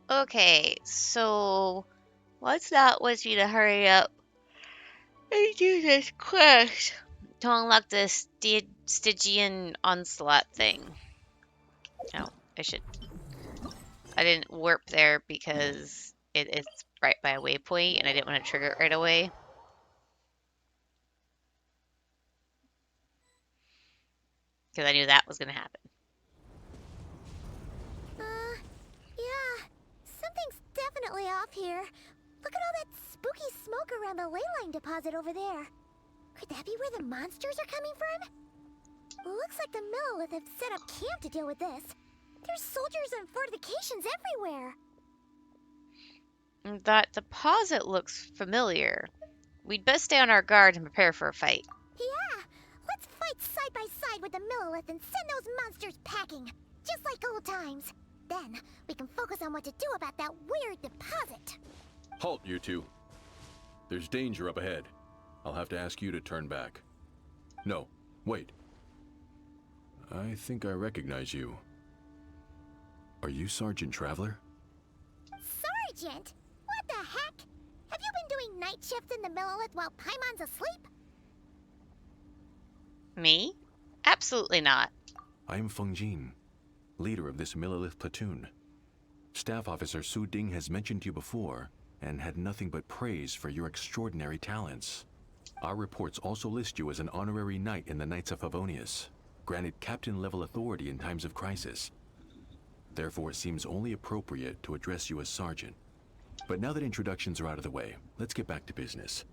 Okay, so what's that wants me to hurry up and do this quest to unlock the Stygian Onslaught thing? Oh, I should. I didn't warp there because it's right by a waypoint and I didn't want to trigger it right away. Because I knew that was going to happen. Yeah. Something's definitely off here. Look at all that spooky smoke around the ley line deposit over there. Could that be where the monsters are coming from? Looks like the Millelith have set up camp to deal with this. There's soldiers and fortifications everywhere. That deposit looks familiar. We'd best stay on our guard and prepare for a fight. Yeah, let's fight side by side with the Millelith and send those monsters packing, just like old times. Then, we can focus on what to do about that weird deposit. Halt, you two. There's danger up ahead. I'll have to ask you to turn back. No, wait. I think I recognize you. Are you Sergeant Traveler? Sergeant? What the heck? Have you been doing night shifts in the Millelith while Paimon's asleep? Me? Absolutely not. I am Feng Jin, leader of this Millelith platoon. Staff Officer Su Ding has mentioned you before and had nothing but praise for your extraordinary talents. Our reports also list you as an honorary knight in the Knights of Favonius, granted captain-level authority in times of crisis. Therefore, it seems only appropriate to address you as Sergeant. But now that introductions are out of the way, let's get back to business.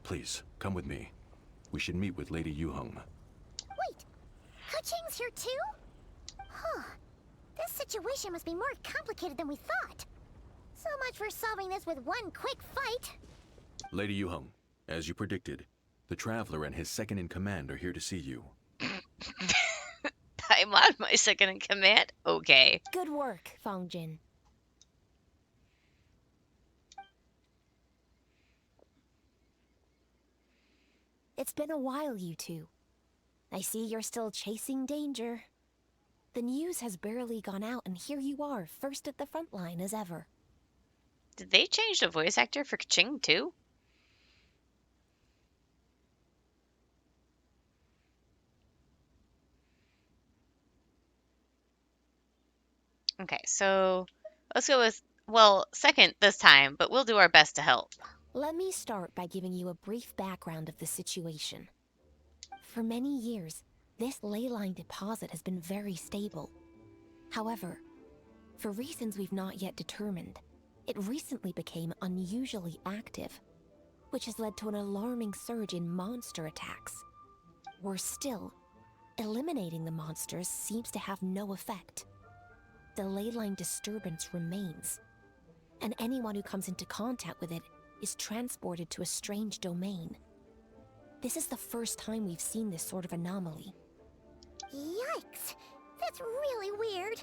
Please, come with me. We should meet with Lady Yuheng. Wait, Kuching's here too? Huh. This situation must be more complicated than we thought. So much for solving this with one quick fight. Lady Yuheng, as you predicted, the Traveler and his second-in-command are here to see you. I'm on my second in command? Okay. Good work, Feng Jin. It's been a while, you two. I see you're still chasing danger. The news has barely gone out, and here you are, first at the front line as ever. Did they change the voice actor for Kaching too? Okay, so let's go with, well, second this time, but we'll do our best to help. Let me start by giving you a brief background of the situation. For many years, this ley line deposit has been very stable. However, for reasons we've not yet determined, it recently became unusually active, which has led to an alarming surge in monster attacks. Worse still, eliminating the monsters seems to have no effect. The ley line disturbance remains, and anyone who comes into contact with it is transported to a strange domain. This is the first time we've seen this sort of anomaly. Yikes! That's really weird.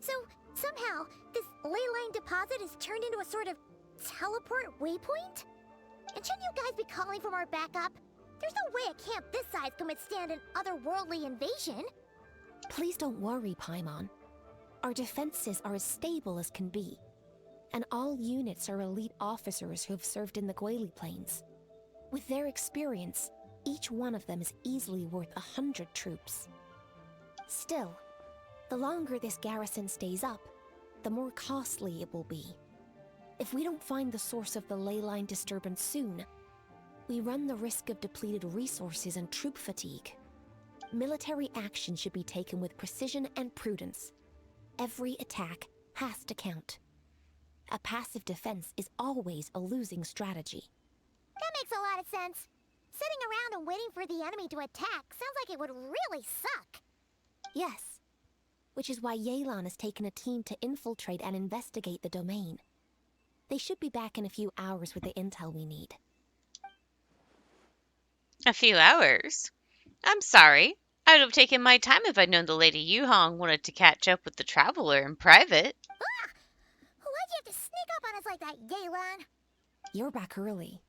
So, somehow, this ley line deposit is turned into a sort of teleport waypoint? And shouldn't you guys be calling from our backup? There's no way a camp this size can withstand an otherworldly invasion. Please don't worry, Paimon. Our defenses are as stable as can be, and all units are elite officers who have served in the Guili Plains. With their experience, each one of them is easily worth 100 troops. Still, the longer this garrison stays up, the more costly it will be. If we don't find the source of the ley line disturbance soon, we run the risk of depleted resources and troop fatigue. Military action should be taken with precision and prudence. Every attack has to count. A passive defense is always a losing strategy. That makes a lot of sense. Sitting around and waiting for the enemy to attack sounds like it would really suck. Yes, which is why Yelan has taken a team to infiltrate and investigate the domain. They should be back in a few hours with the intel we need. A few hours? I'm sorry. I would have taken my time if I'd known the Lady Yuhong wanted to catch up with the Traveler in private. Ah! Why'd you have to sneak up on us like that, Yelan? You're back early.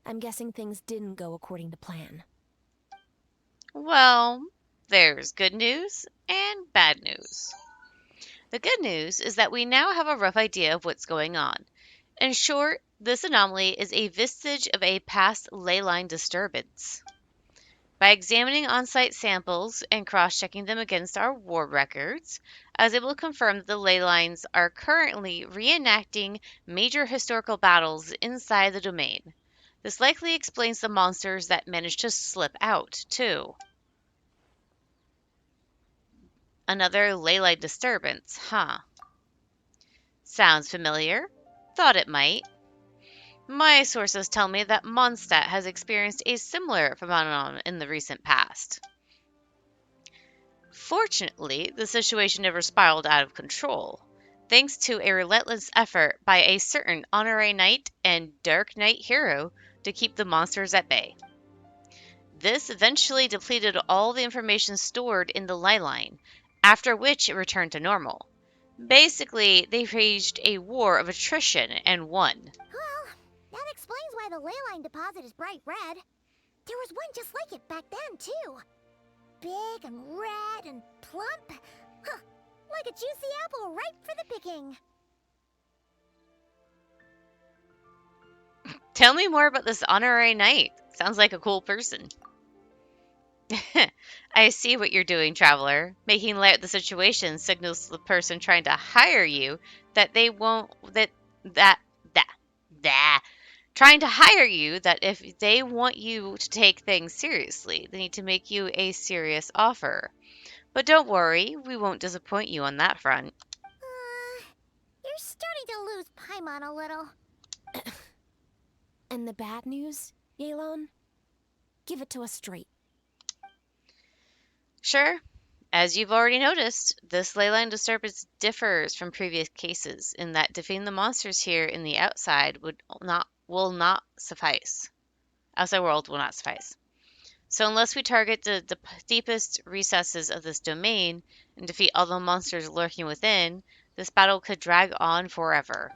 I'm guessing things didn't go according to plan. Well, there's good news and bad news. The good news is that we now have a rough idea of what's going on. In short, this anomaly is a vestige of a past ley line disturbance. By examining on-site samples and cross-checking them against our war records, I was able to confirm that the ley lines are currently reenacting major historical battles inside the domain. This likely explains the monsters that managed to slip out, too. Another ley line disturbance, huh? Sounds familiar. Thought it might. My sources tell me that Mondstadt has experienced a similar phenomenon in the recent past. Fortunately, the situation never spiraled out of control, thanks to a relentless effort by a certain honorary knight and dark knight hero to keep the monsters at bay. This eventually depleted all the information stored in the ley line, after which it returned to normal. Basically, they waged a war of attrition and won. Well, that explains why the ley line deposit is bright red. There was one just like it back then, too. Big and red and plump. Huh, like a juicy apple ripe for the picking. Tell me more about this honorary knight. Sounds like a cool person. I see what you're doing, traveler. Making light of the situation signals to the person trying to hire you that they won't that trying to hire you that if they want you to take things seriously, they need to make you a serious offer. But don't worry, we won't disappoint you on that front. You're starting to lose Paimon a little. And the bad news, Yelan? Give it to us straight. Sure. As you've already noticed, this ley line disturbance differs from previous cases in that defeating the monsters here in the will not suffice. Outside world will not suffice. So unless we target the deepest recesses of this domain and defeat all the monsters lurking within, this battle could drag on forever.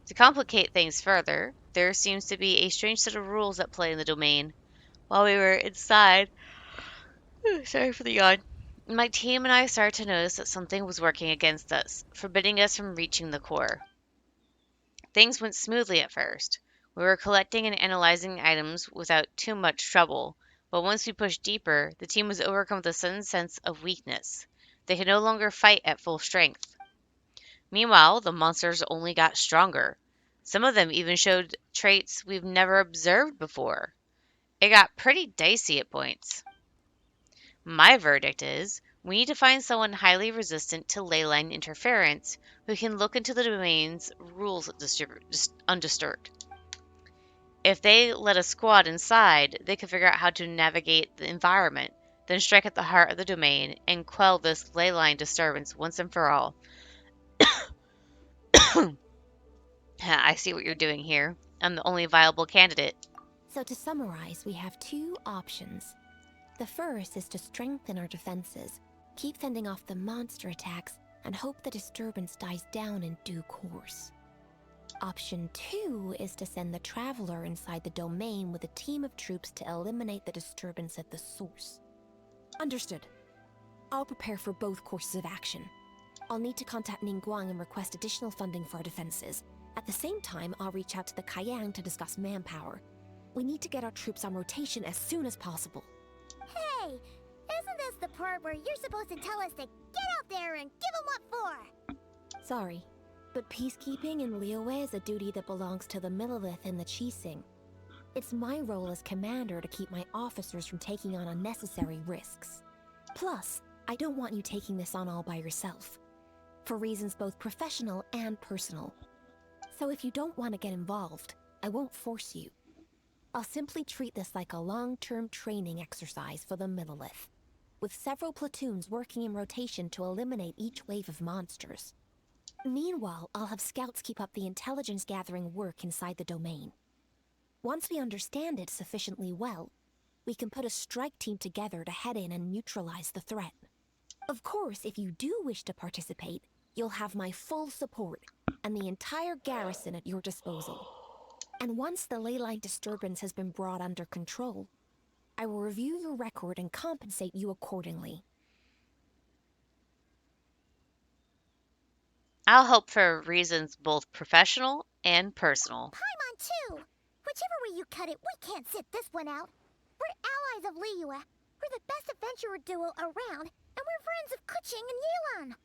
To complicate things further, there seems to be a strange set of rules at play in the domain. While we were inside, sorry for the yawn, my team and I started to notice that something was working against us, forbidding us from reaching the core. Things went smoothly at first. We were collecting and analyzing items without too much trouble, but once we pushed deeper, the team was overcome with a sudden sense of weakness. They could no longer fight at full strength. Meanwhile, the monsters only got stronger. Some of them even showed traits we've never observed before. It got pretty dicey at points. My verdict is, we need to find someone highly resistant to ley line interference who can look into the domain's rules undisturbed. If they let a squad inside, they can figure out how to navigate the environment, then strike at the heart of the domain and quell this ley line disturbance once and for all. I see what you're doing here. I'm the only viable candidate. So to summarize, we have two options. The first is to strengthen our defenses, keep fending off the monster attacks, and hope the disturbance dies down in due course. Option 2 is to send the Traveler inside the domain with a team of troops to eliminate the disturbance at the source. Understood. I'll prepare for both courses of action. I'll need to contact Ningguang and request additional funding for our defenses. At the same time, I'll reach out to the Kayang to discuss manpower. We need to get our troops on rotation as soon as possible. Hey, isn't this the part where you're supposed to tell us to get out there and give 'em what for? Sorry, but peacekeeping in Liyue is a duty that belongs to the Millelith and the Qixing. It's my role as commander to keep my officers from taking on unnecessary risks. Plus, I don't want you taking this on all by yourself, for reasons both professional and personal. So if you don't want to get involved, I won't force you. I'll simply treat this like a long-term training exercise for the Millelith, with several platoons working in rotation to eliminate each wave of monsters. Meanwhile, I'll have scouts keep up the intelligence-gathering work inside the domain. Once we understand it sufficiently well, we can put a strike team together to head in and neutralize the threat. Of course, if you do wish to participate, you'll have my full support and the entire garrison at your disposal. And once the ley line disturbance has been brought under control, I will review your record and compensate you accordingly. I'll help for reasons both professional and personal. Paimon, too! Whichever way you cut it, we can't sit this one out. We're allies of Liyue. We're the best adventurer duo around, and we're friends of Kuching and Yelan.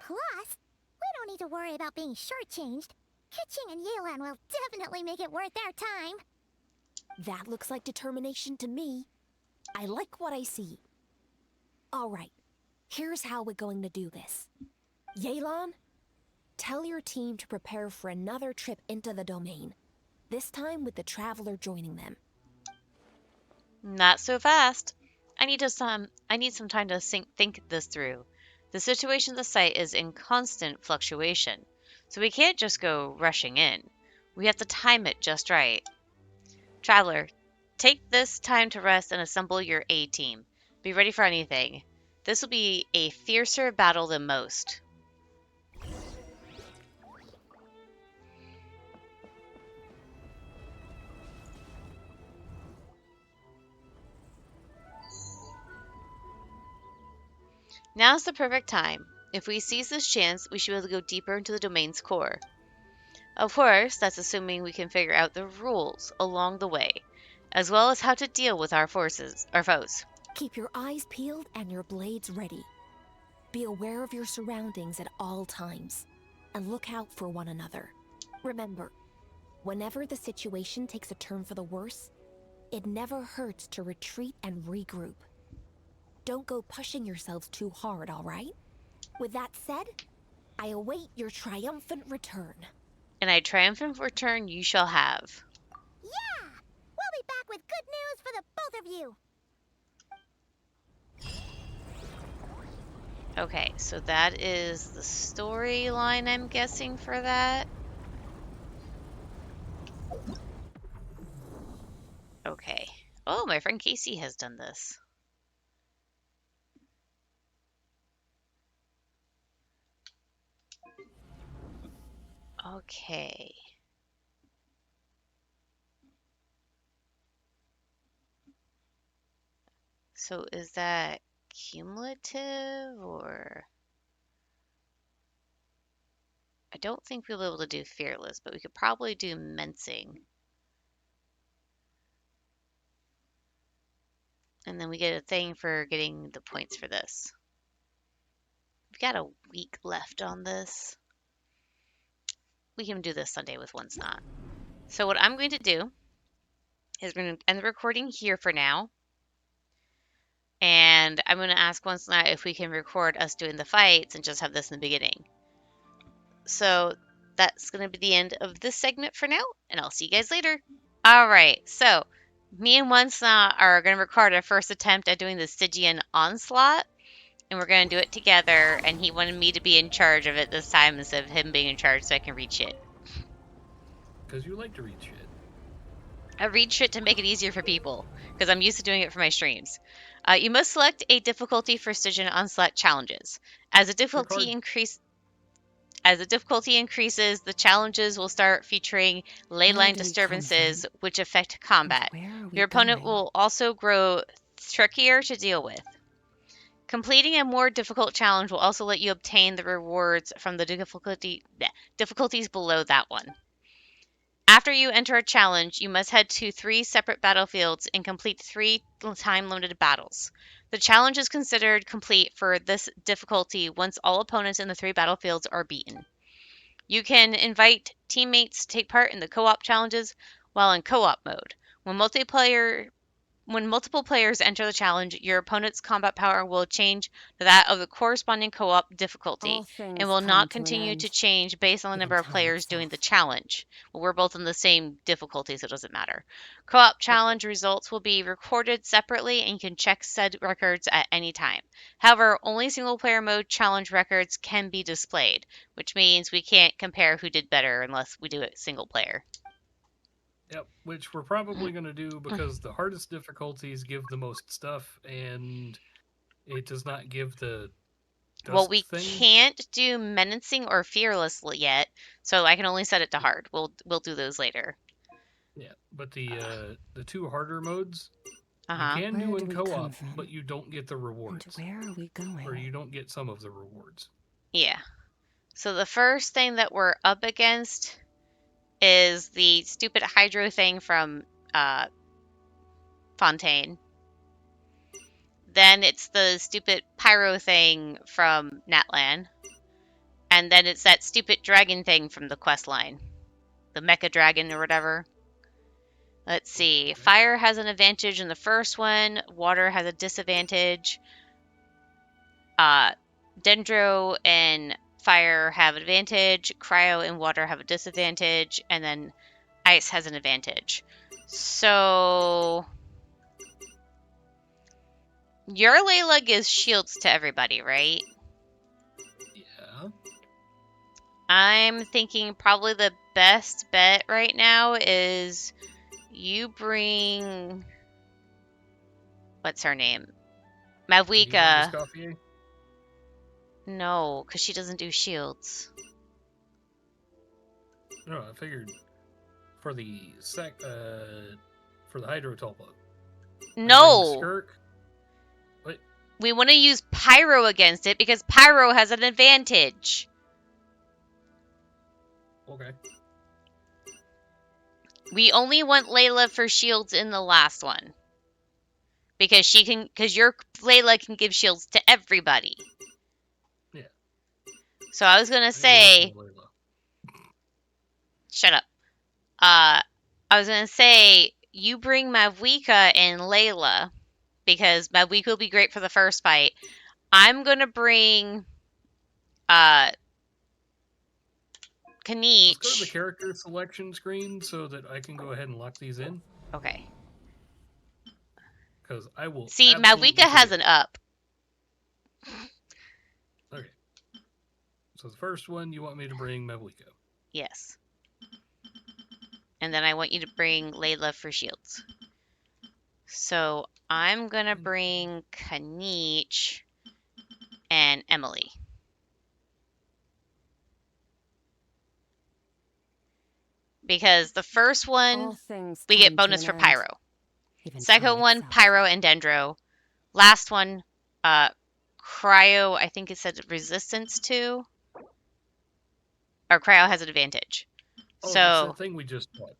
Plus, we don't need to worry about being shortchanged. Kuching and Yelan will definitely make it worth our time. That looks like determination to me. I like what I see. All right, here's how we're going to do this. Yelan, tell your team to prepare for another trip into the domain. This time with the Traveler joining them. Not so fast. I need some time to think this through. The situation at the site is in constant fluctuation, so we can't just go rushing in. We have to time it just right. Traveler, take this time to rest and assemble your A team. Be ready for anything. This will be a fiercer battle than most. Now's the perfect time. If we seize this chance, we should be able to go deeper into the domain's core. Of course, that's assuming we can figure out the rules along the way, as well as how to deal with our foes. Keep your eyes peeled and your blades ready. Be aware of your surroundings at all times, and look out for one another. Remember, whenever the situation takes a turn for the worse, it never hurts to retreat and regroup. Don't go pushing yourselves too hard, all right? With that said, I await your triumphant return. And a triumphant return you shall have. Yeah! We'll be back with good news for the both of you! Okay, so that is the storyline, I'm guessing, for that. Okay. Oh, my friend Casey has done this. Okay. So is that cumulative or... I don't think we'll be able to do Fearless, but we could probably do Mensing. And then we get a thing for getting the points for this. We've got a week left on this. We can do this Sunday with One's Not. So what I'm going to do is we're going to end the recording here for now. And I'm going to ask One's Not if we can record us doing the fights and just have this in the beginning. So that's going to be the end of this segment for now, and I'll see you guys later. All right, so me and One's Not are going to record our first attempt at doing the Stygian Onslaught. And we're going to do it together, and he wanted me to be in charge of it this time instead of him being in charge so I can read shit. Because you like to read shit. I read shit to make it easier for people, because I'm used to doing it for my streams. You must select a difficulty for Stygian Onslaught challenges. As the difficulty increases, the challenges will start featuring ley line disturbances which affect combat. Your opponent will also grow trickier to deal with. Completing a more difficult challenge will also let you obtain the rewards from the difficulties below that one. After you enter a challenge, you must head to 3 separate battlefields and complete 3 time-limited battles. The challenge is considered complete for this difficulty once all opponents in the 3 battlefields are beaten. You can invite teammates to take part in the co-op challenges while in co-op mode. When multiple players enter the challenge, your opponent's combat power will change to that of the corresponding co-op difficulty and will not continue to change based on the number of players doing the challenge. Well, we're both in the same difficulty, so it doesn't matter. Co-op challenge results will be recorded separately, and you can check said records at any time. However, only single-player mode challenge records can be displayed, which means we can't compare who did better unless we do it single player. Yep, which we're probably going to do because the hardest difficulties give the most stuff, and it does not give the Well, we thing. can't do menacing or fearless yet, so I can only set it to hard. We'll do those later. Yeah, but the 2 harder modes you Uh-huh. can do in co-op, but you don't get the rewards. And where are we going? Or you don't get some of the rewards. Yeah. So the first thing that we're up against is the stupid hydro thing from Fontaine. Then it's the stupid pyro thing from Natlan. And then it's that stupid dragon thing from the quest line. The mecha dragon or whatever. Let's see. Fire has an advantage in the first one. Water has a disadvantage. Dendro and fire have advantage. Cryo and water have a disadvantage. And then ice has an advantage. So your Layla gives shields to everybody, right? Yeah. I'm thinking probably the best bet right now is you bring... What's her name? Did you bring Mavwika. Escoffier? No, because she doesn't do shields. No, I figured for the for the Hydro Tulpa. No! Skirk. What? We want to use Pyro against it because Pyro has an advantage. Okay. We only want Layla for shields in the last one. Because your Layla can give shields to everybody. Yeah. So I was gonna say, shut up. I was gonna say you bring Mavwika and Layla because Mavwika will be great for the first fight. I'm gonna bring Let's go to the Kaniche. character selection screen so that I can go ahead and lock these in. Okay. Because I will. See, Mavwika has an up. Okay. So the first one, you want me to bring Mavwika? Yes. And then I want you to bring Layla for shields. So I'm gonna bring Kaniche and Emily. Because the first one, we get bonus for Pyro. Second one, Pyro and Dendro. Last one, Cryo, I think it said resistance to. Or Cryo has an advantage. Oh, so, that's that thing we just fought.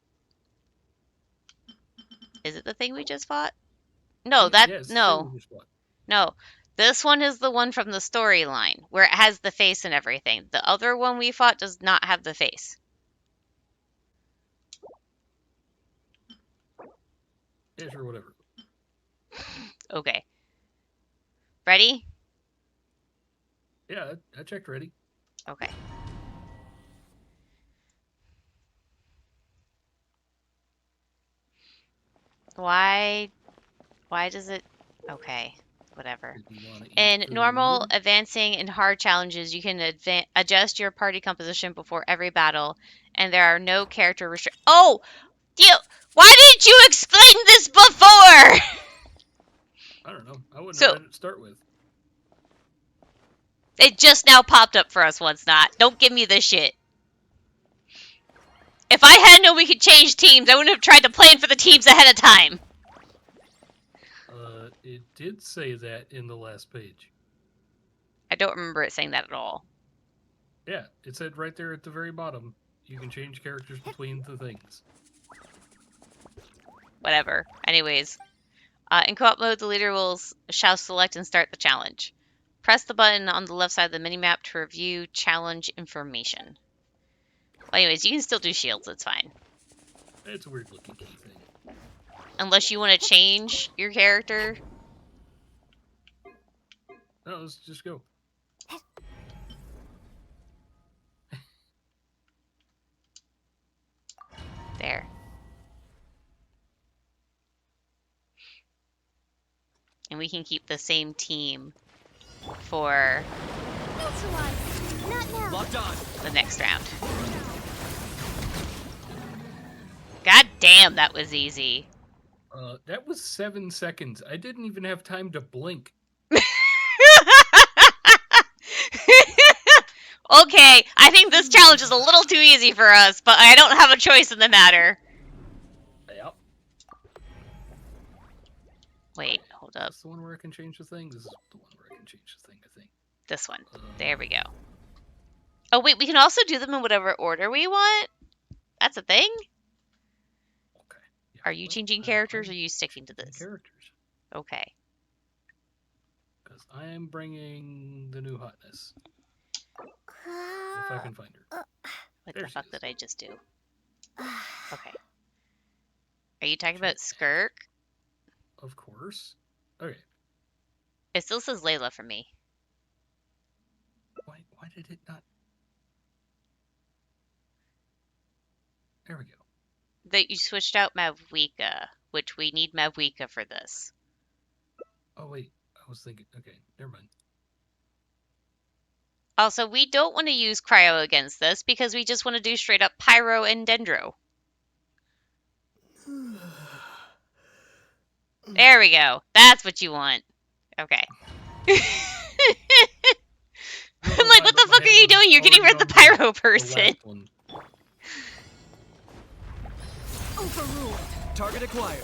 Is it the thing we just fought? No, that, yeah, it's no. the thing we just fought. No. This one is the one from the storyline, where it has the face and everything. The other one we fought does not have the face. Yeah, sure, whatever. Okay. Ready? Yeah, I checked ready. Okay. Why does it... Okay, whatever. In normal, advancing, and hard challenges, you can adjust your party composition before every battle, and there are no character restrictions. Oh! Why didn't you explain this before? I don't know. I wouldn't have read it to start with. It just now popped up for us once, not. Don't give me this shit. If I had known we could change teams, I wouldn't have tried to plan for the teams ahead of time. It did say that in the last page. I don't remember it saying that at all. Yeah, it said right there at the very bottom, you can change characters between the things. Whatever. Anyways. In co-op mode, the leader shall select and start the challenge. Press the button on the left side of the minimap to review challenge information. Well, anyways, you can still do shields, it's fine. It's a weird looking key thing. Unless you want to change your character. No, let's just go. There. And we can keep the same team for the next round. God damn, that was easy. That was 7 seconds. I didn't even have time to blink. Okay, I think this challenge is a little too easy for us, but I don't have a choice in the matter. Yep. Wait, hold up. Is this the one where I can change the thing? This is the one where I can change the thing, I think. This one. There we go. Oh, wait, we can also do them in whatever order we want? That's a thing? Okay. Yeah, Are you changing characters or are you sticking to changing this? characters. Okay. Because I am bringing the new hotness. If I can find her. What There the she fuck is. did I just do? Okay. Are you talking about Skirk? Of course. Okay. It still says Layla for me. Why did it not? There we go. That you switched out Mavwika, which we need Mavwika for this. Oh, wait. I was thinking. Okay, never mind. Also, we don't want to use Cryo against this because we just want to do straight up Pyro and Dendro. There we go. That's what you want. Okay. I'm like, what the fuck are you doing? You're getting rid of the Pyro person. Overruled. Target acquired.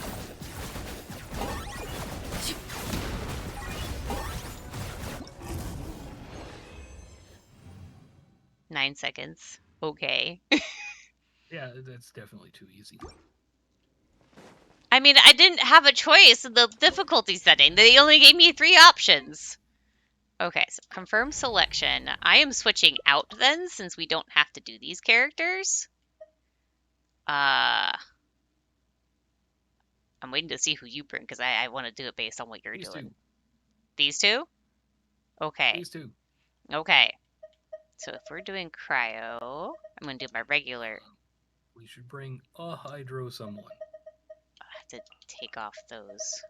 Nine seconds. Okay. Yeah, that's definitely too easy. I mean, I didn't have a choice in the difficulty setting. They only gave me 3 options. Okay, so confirm selection. I am switching out then, since we don't have to do these characters. I'm waiting to see who you bring, because I want to do it based on what you're doing. Two. These two? Okay. These two. Okay. So if we're doing cryo, I'm going to do my regular. We should bring a hydro someone. I have to take off those.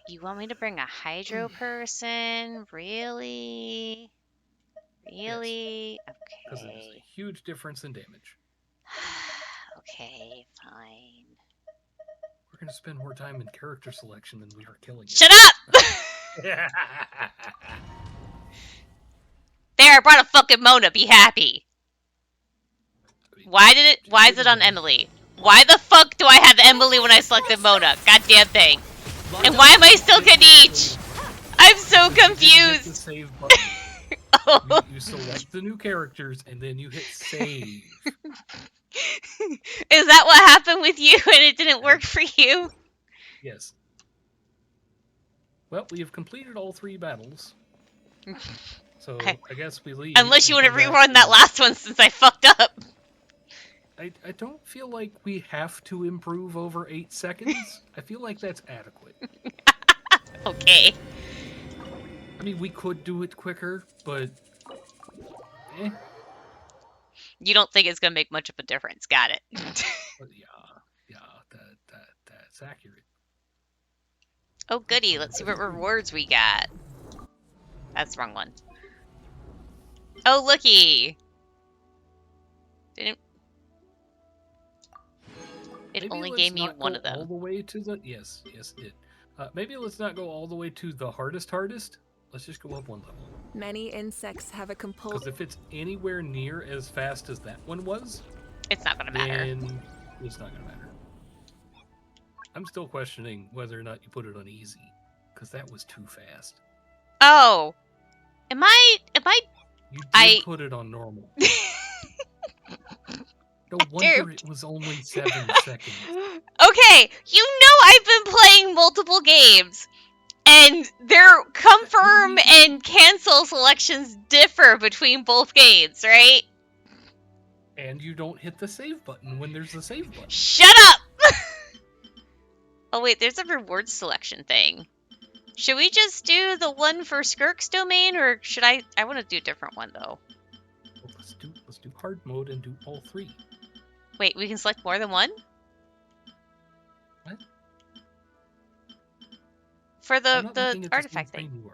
You want me to bring a hydro person? Really? Really? Yes. Because there's a huge difference in damage. Okay, fine. We're going to spend more time in character selection than we are killing it. Shut up! There, I brought a fucking Mona. Be happy. Why is it on Emily? Why the fuck do I have Emily when I selected Mona? Goddamn thing. And why am I still Kaniche? I'm so confused. Oh. You select the new characters and then you hit save. Is that what happened with you and it didn't work for you? Yes. Well, we have completed all 3 battles. So I guess we leave. Unless you want to rerun that last one since I fucked up. I don't feel like we have to improve over 8 seconds. I feel like that's adequate. Okay. I mean, we could do it quicker, but... You don't think it's going to make much of a difference. Got it. Yeah, that's accurate. Oh, goody. Let's see what rewards we got. That's the wrong one. Oh, looky. It Maybe only gave me one of them. All the way to the... Yes, it did. Maybe let's not go all the way to the hardest. Let's just go up 1 level. Many insects have a Because if it's anywhere near as fast as that one was, it's not going to matter. Then it's not going to matter. I'm still questioning whether or not you put it on easy, because that was too fast. Oh, am I? You did put it on normal. No wonder it was only 7 seconds. Okay, you know I've been playing multiple games. And their confirm and cancel selections differ between both games, right? And you don't hit the save button when there's a save button. Shut up! Oh wait, there's a reward selection thing. Should we just do the one for Skirk's domain, or should I want to do a different one though. Well, let's do hard mode and do all 3. Wait, we can select more than one? What? For the artifact thing.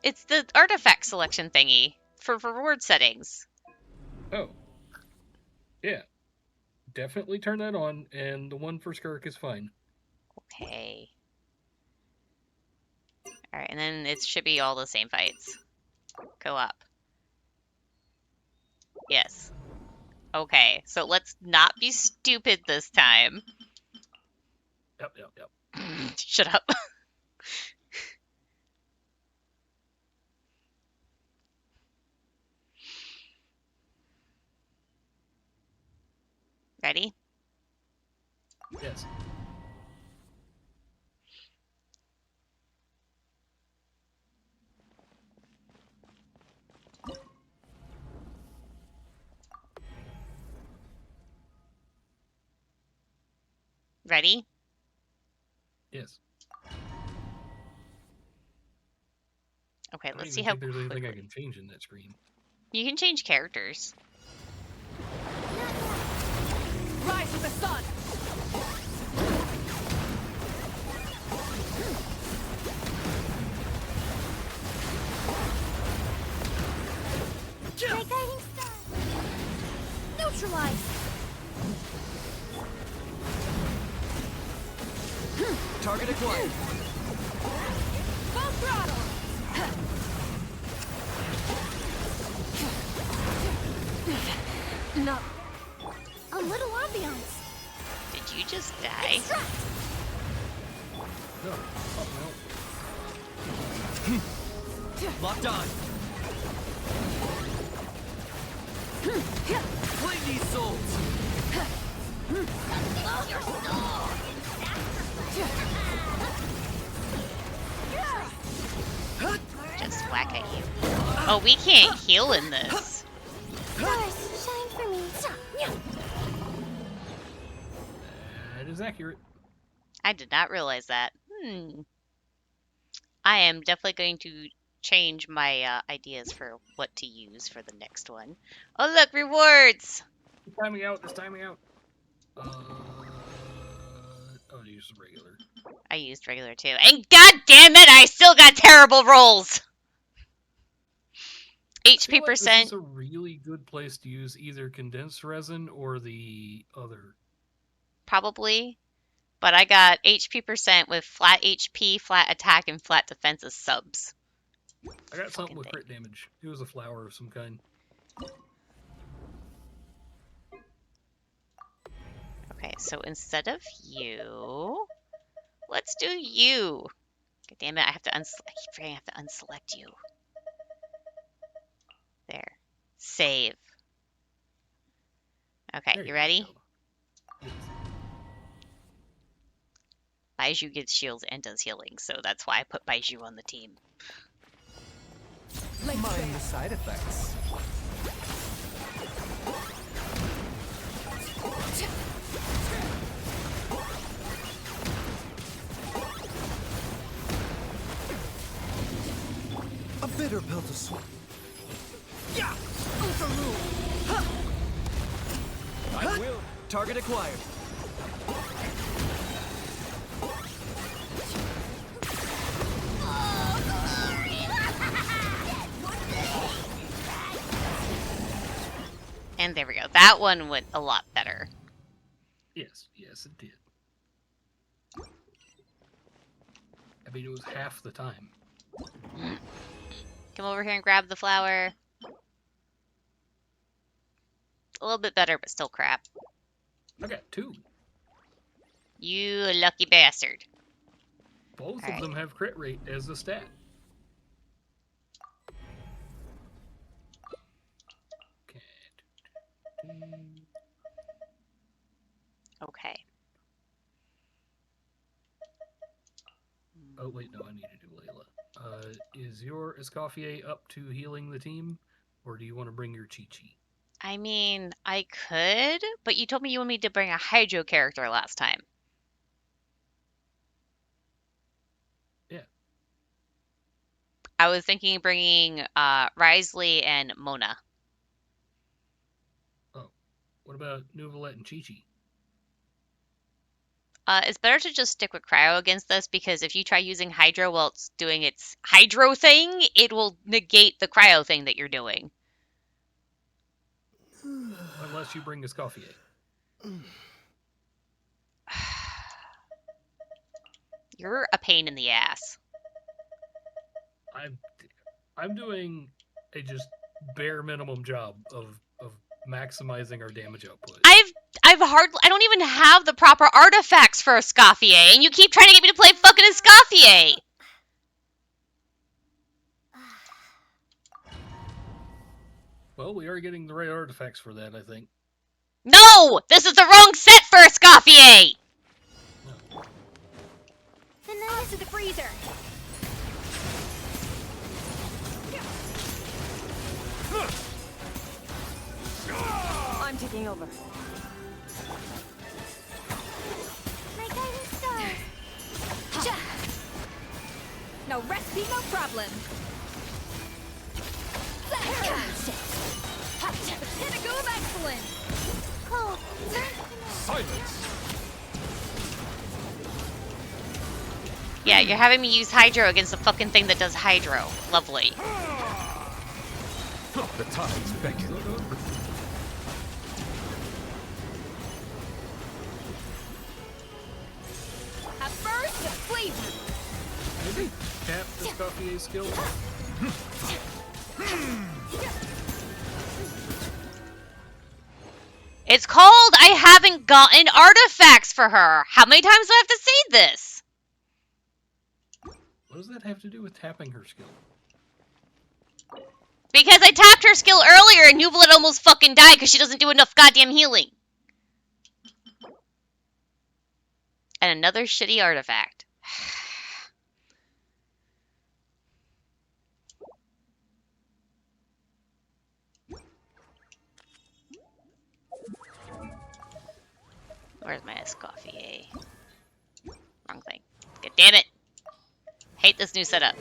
It's the artifact selection thingy for reward settings. Oh. Yeah. Definitely turn that on, and the one for Skirk is fine. Okay. Alright, and then it should be all the same fights. Go up. Yes. Okay, so let's not be stupid this time. Yep. Shut up. Ready? Yes. Ready? Yes. Okay, I don't let's see even how think there's anything I quickly. can change in that screen. You can change characters. Rise with the sun. My guiding star! Neutralize! Target acquired. Full throttle! No. A little ambiance. Did you just die? Extract! No. Oh, Locked on. Flame these souls. Oh, your soul! Just whack at you. Oh, we can't heal in this. Stars, shine for me. that is accurate. I did not realize that. I am definitely going to change my ideas for what to use for the next one. Oh, look, rewards! It's timing out. It's timing out. Oh, use regular. I used regular too. And god damn it, I still got terrible rolls! I feel HP like this percent. is a really good place to use either condensed resin or the other. Probably. But I got HP percent with flat HP, flat attack, and flat defense as subs. I got something Fucking with thing. crit damage. It was a flower of some kind. Okay, so instead of you, let's do you. God damn it, I keep forgetting I have to unselect you. There. Save. Okay, There you ready? go. Yes. Baiju gets shields and does healing, so that's why I put Baiju on the team. Mind the side effects. A bitter pill to swallow. Yeah! I will. Target acquired. And there we go. That one went a lot better. Yes, it did. I mean, it was half the time. Come over here and grab the flower. A little bit better, but still crap. I got 2. You lucky bastard. Both of Alright. them have crit rate as a stat. Okay. Okay. Oh, wait, no, I need to do Layla. Is your Escoffier up to healing the team? Or do you want to bring your Chi-Chi? I mean, I could, but you told me you wanted me to bring a Hydro character last time. Yeah. I was thinking of bringing Risley and Mona. Oh. What about Nuvolette and Chi-Chi? It's better to just stick with Cryo against this because if you try using Hydro while it's doing its Hydro thing, it will negate the Cryo thing that you're doing. Unless you bring Escoffier. You're a pain in the ass. I'm doing a just bare minimum job of maximizing our damage output. I don't even have the proper artifacts for Escoffier, and you keep trying to get me to play fucking Escoffier! Well, we are getting the right artifacts for that, I think. No! This is the wrong set for Escoffier! And then to the freezer. I'm taking over. My guiding star. No recipe, no problem. Pinnacle of excellence. Cole, Silence! Yeah, you're having me use Hydro against the fucking thing that does Hydro. Lovely. The tides beckon. At first, flavor. Maybe tap Escoffier's skill. It's called I haven't gotten artifacts for her. How many times do I have to say this? What does that have to do with tapping her skill? Because I tapped her skill earlier and Nuvolet almost fucking died because she doesn't do enough goddamn healing. And another shitty artifact. Where's my Escoffier? Wrong thing. God damn it. Hate this new setup.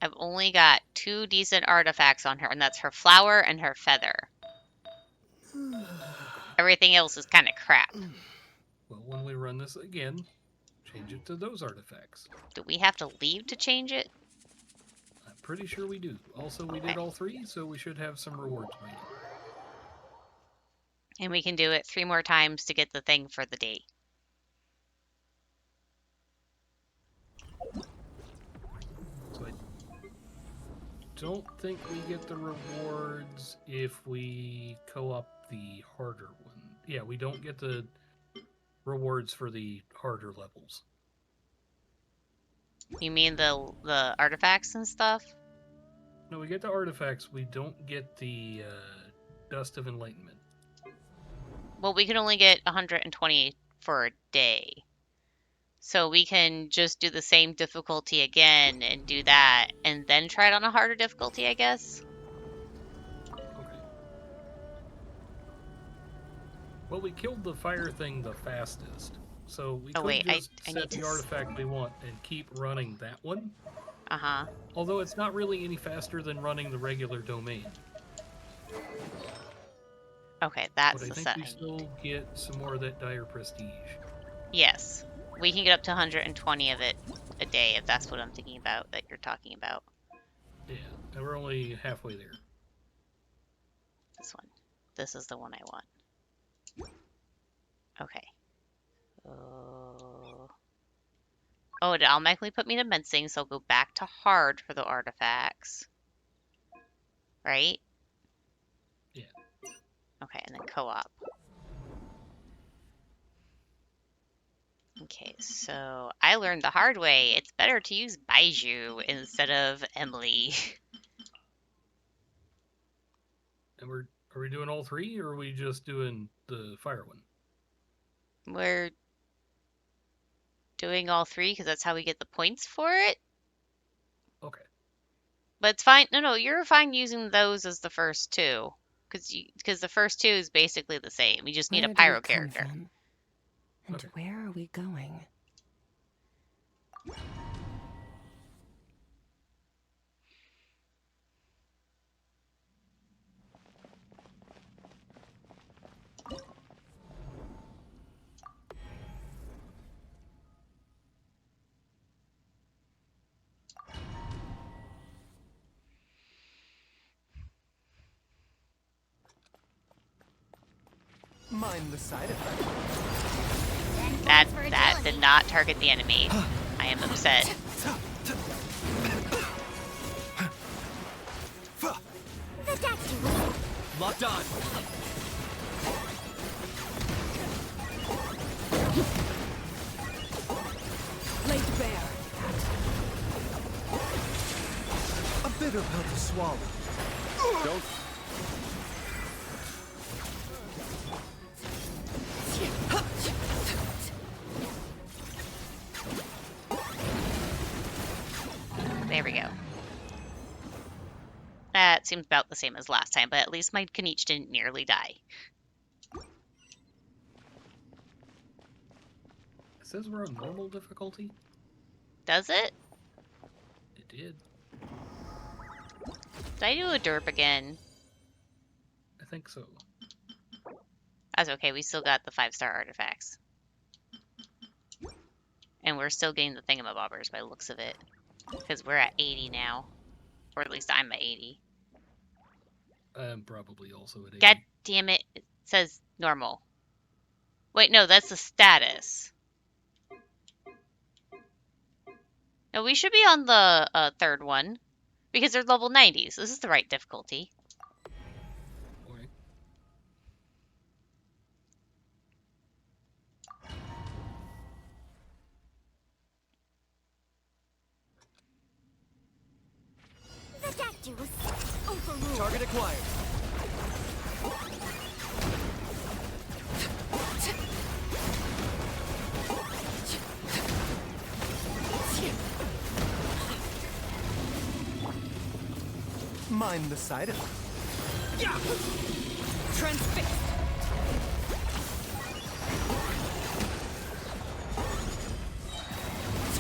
I've only got 2 decent artifacts on her, and that's her flower and her feather. Everything else is kind of crap. Well, when we run this again, change it to those artifacts. Do we have to leave to change it? I'm pretty sure we do. Also, we did all 3, so we should have some rewards waiting. And we can do it 3 more times to get the thing for the day. So I don't think we get the rewards if we co-op the harder one. Yeah, we don't get the rewards for the harder levels. You mean the artifacts and stuff? No, we get the artifacts. We don't get the Dust of Enlightenment. Well, we can only get 120 for a day. So we can just do the same difficulty again and do that, and then try it on a harder difficulty, I guess? Okay. Well, we killed the fire thing the fastest. So we Oh, could wait, just I set need the to artifact we want and keep running that one. Uh-huh. Although it's not really any faster than running the regular domain. Okay, that's But I the think set we I need. still get some more of that dire prestige. Yes. We can get up to 120 of it a day, if that's what I'm thinking about, that you're talking about. Yeah, and we're only halfway there. This one. This is the one I want. Okay. Oh, it automatically put me to mensing, so I'll go back to hard for the artifacts. Right? Yeah. Okay, and then co-op. Okay, so I learned the hard way. It's better to use Baiju instead of Emily. And are we doing all 3, or are we just doing the fire one? We're doing all 3 because that's how we get the points for it. Okay. But it's fine. No, you're fine using those as the first 2. Because the first 2 is basically the same. We just need a Where do we pyro come character. from? And Okay. where are we going? Mind the side effect. That did not target the enemy. I am upset. That's you. Locked on. Laid bare. bitter pill to swallow. Don't. There we go. That seems about the same as last time, but at least my Kanichi didn't nearly die. It says we're on normal difficulty. Does it? It did. Did I do a derp again? I think so. That's okay, we still got the 5-star artifacts. And we're still getting the thingamabobbers by the looks of it. Because we're at 80 now. Or at least I'm at 80. I'm probably also at 80. God damn it, it says normal. Wait, no, that's the status. No, we should be on the third one. Because they're level 90s. This is the right difficulty. Okay. The doctor was overruled. Target acquired. Mind the side effect. Yeah! Transfixed!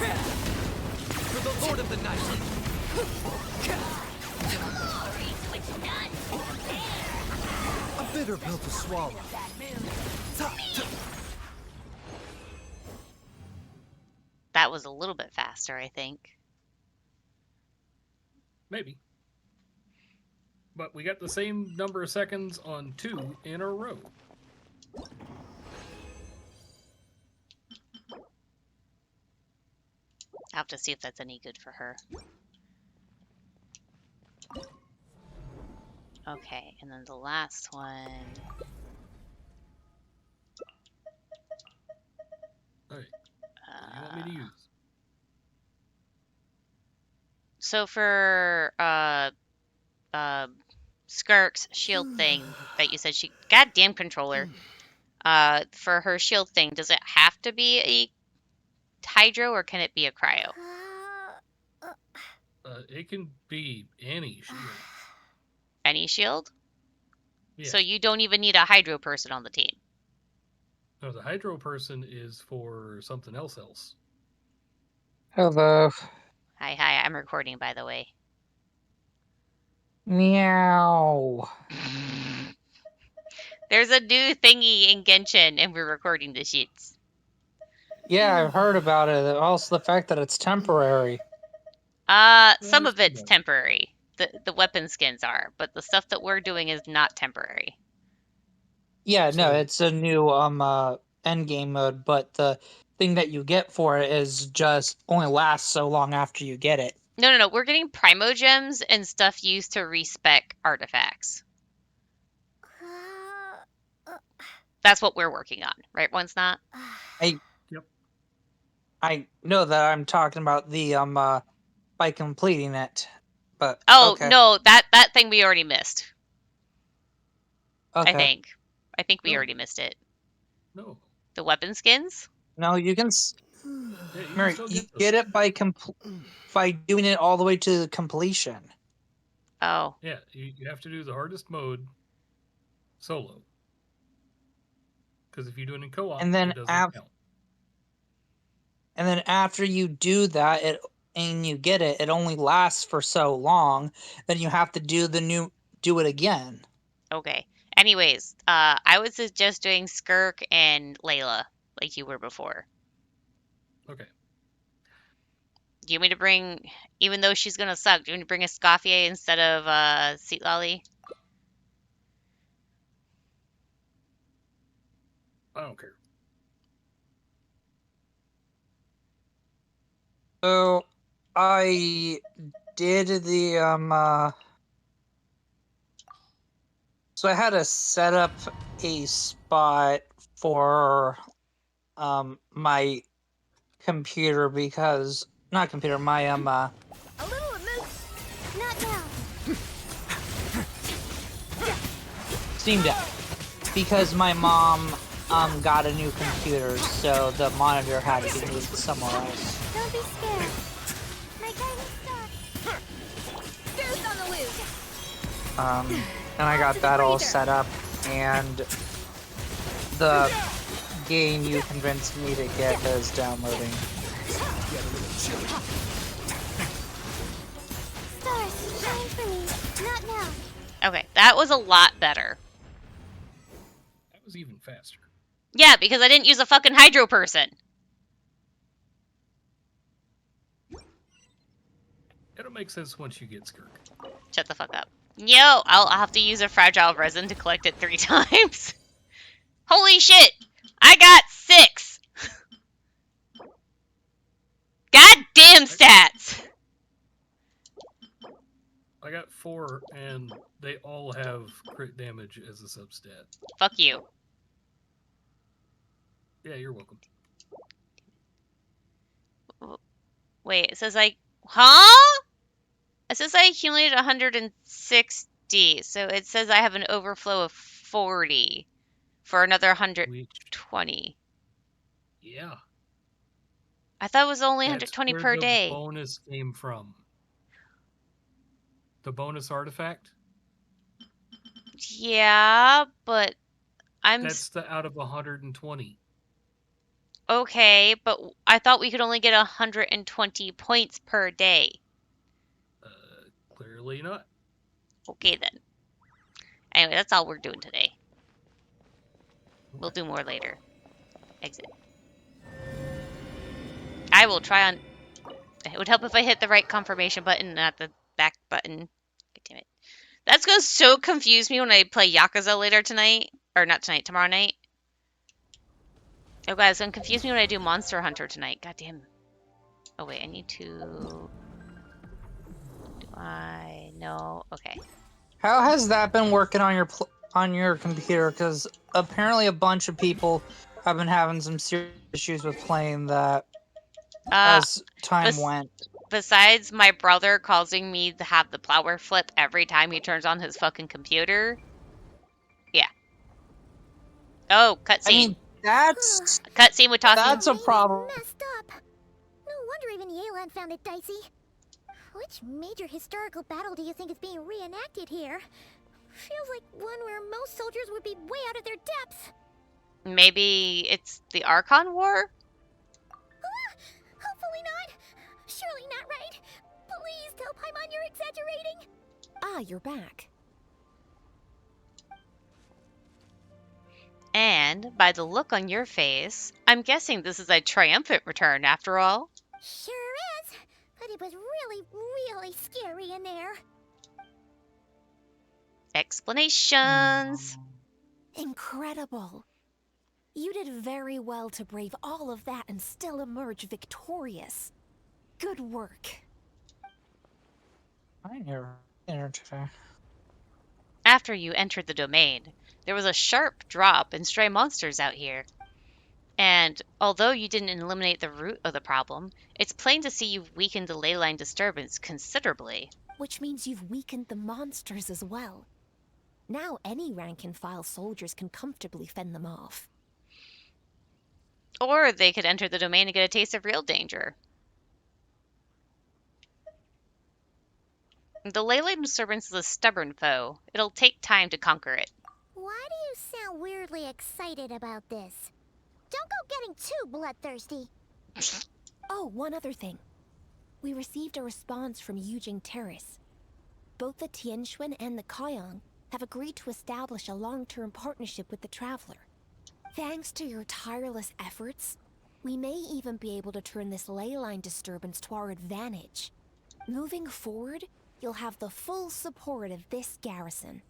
For the Lord of the Night. A bitter pill to swallow. That was a little bit faster, I think. Maybe. But we got the same number of seconds on 2 in a row. I'll have to see if that's any good for her. Okay, and then the last one. Alright. What do you want me to use? So for Skirk's shield thing that you said she goddamn controller. For her shield thing, does it have to be a hydro or can it be a cryo? It can be any shield. Any shield? Yeah. So you don't even need a hydro person on the team. No, the hydro person is for something else. Hello. Hi, I'm recording, by the way. Meow. There's a new thingy in Genshin, and we're recording the shits. Yeah, I've heard about it. Also, the fact that it's temporary. Some it's of it's good. temporary. The weapon skins are, but the stuff that we're doing is not temporary. Yeah, no, So- it's a new endgame mode, but the thing that you get for it is just only lasts so long after you get it. No. We're getting primogems and stuff used to respec artifacts. That's what we're working on, right? One's not. I know that I'm talking about the by completing it, but Oh okay. no, that thing we already missed. Okay. I think we No. already missed it. No. The weapon skins. No, you can. Yeah, you can Mary, still you those. get it by doing it all the way to completion. Oh, Yeah, you have to do the hardest mode solo. Because if you do it in co-op, And then it doesn't count. And then after you do that, and you get it, it only lasts for so long. Then you have to do it again. okay. Anyways, I would suggest doing Skirk and Layla like you were before. Okay. Do you want me to bring, even though she's gonna suck, do you want me to bring a Scoffier instead of Seat Lolly? I don't care. So I did the so I had to set up a spot for my computer because not computer, my A little amuse. Not now. Steam Deck. Because my mom got a new computer, so the monitor had to be moved somewhere else. Don't be scared. My guiding star. Goose on the loose. And I got that all set up, and the game you convinced me to get is downloading. Stars, shine for me. Not now. Okay, that was a lot better. That was even faster. Yeah, because I didn't use a fucking hydro person. It'll make sense once you get Skirk. Shut the fuck up. Yo, I'll have to use a fragile resin to collect it 3 times. Holy shit! I got 6! Goddamn stats! I got 4, and they all have crit damage as a substat. Fuck you. Yeah, you're welcome. Wait, it says Huh? It says I accumulated 160, so it says I have an overflow of 40 for another 120. Yeah. I thought it was only That's 120 where per the day. bonus came from. The bonus artifact? Yeah, but That's the out of 120. Okay, but I thought we could only get 120 points per day. Clearly not. Okay then. Anyway, that's all we're doing today. We'll do more later. Exit. I will try on... It would help if I hit the right confirmation button, not the back button. God damn it. That's going to so confuse me when I play Yakuza later tonight. Or not tonight, tomorrow night. Oh god, it's going to confuse me when I do Monster Hunter tonight. God damn. Oh wait, I need to... Do I... No. Okay. How has that been working on your computer? Because apparently a bunch of people have been having some serious issues with playing that as time went. Besides my brother causing me to have the plower flip every time he turns on his fucking computer. Yeah. Oh, cutscene. I mean, that's Cutscene with talking. that's a problem. Messed up. No wonder even the Aelan found it dicey. Which major historical battle do you think is being reenacted here? Feels like one where most soldiers would be way out of their depths. Maybe it's the Archon War? Hopefully not. Surely not right. Please tell Paimon you're exaggerating. Ah, you're back. And by the look on your face, I'm guessing this is a triumphant return after all. Sure is. But it was really, really scary in there. Explanations. Incredible. You did very well to brave all of that and still emerge victorious. Good work. I never entered today. After you entered the domain, there was a sharp drop in stray monsters out here. And although you didn't eliminate the root of the problem, it's plain to see you've weakened the ley line disturbance considerably. Which means you've weakened the monsters as well. Now any rank-and-file soldiers can comfortably fend them off. Or they could enter the domain and get a taste of real danger. The ley line disturbance is a stubborn foe. It'll take time to conquer it. Why do you sound weirdly excited about this? Don't go getting too bloodthirsty. Oh, one other thing. We received a response from Yujing Terrace. Both the Tianxuan and the Kaiyang have agreed to establish a long-term partnership with the Traveler. Thanks to your tireless efforts, we may even be able to turn this ley line disturbance to our advantage. Moving forward, you'll have the full support of this garrison.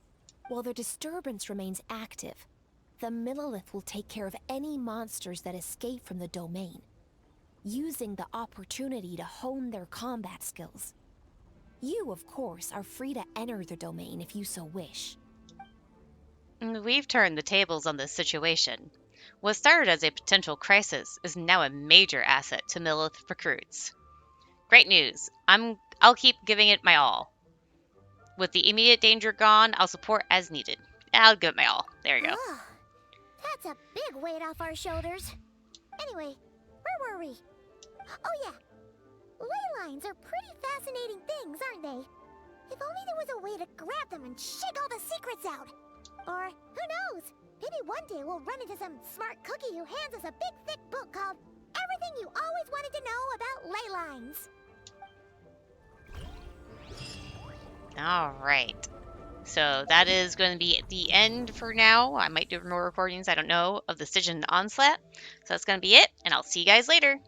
While the disturbance remains active, the Millilith will take care of any monsters that escape from the domain, using the opportunity to hone their combat skills. You, of course, are free to enter the domain if you so wish. We've turned the tables on this situation. What started as a potential crisis is now a major asset to Millilith recruits. Great news. I'll keep giving it my all. with the immediate danger gone, I'll support as needed. I'll give it my all. There you go. Oh, that's a big weight off our shoulders. Anyway, where were we? Oh yeah, ley lines are pretty fascinating things, aren't they? If only there was a way to grab them and shake all the secrets out. Or, who knows, maybe one day we'll run into some smart cookie who hands us a big thick book called Everything You Always Wanted to Know About Ley Lines. All right. So that is going to be the end for now. I might do more recordings, I don't know, of the Stygian Onslaught. So that's going to be it, and I'll see you guys later.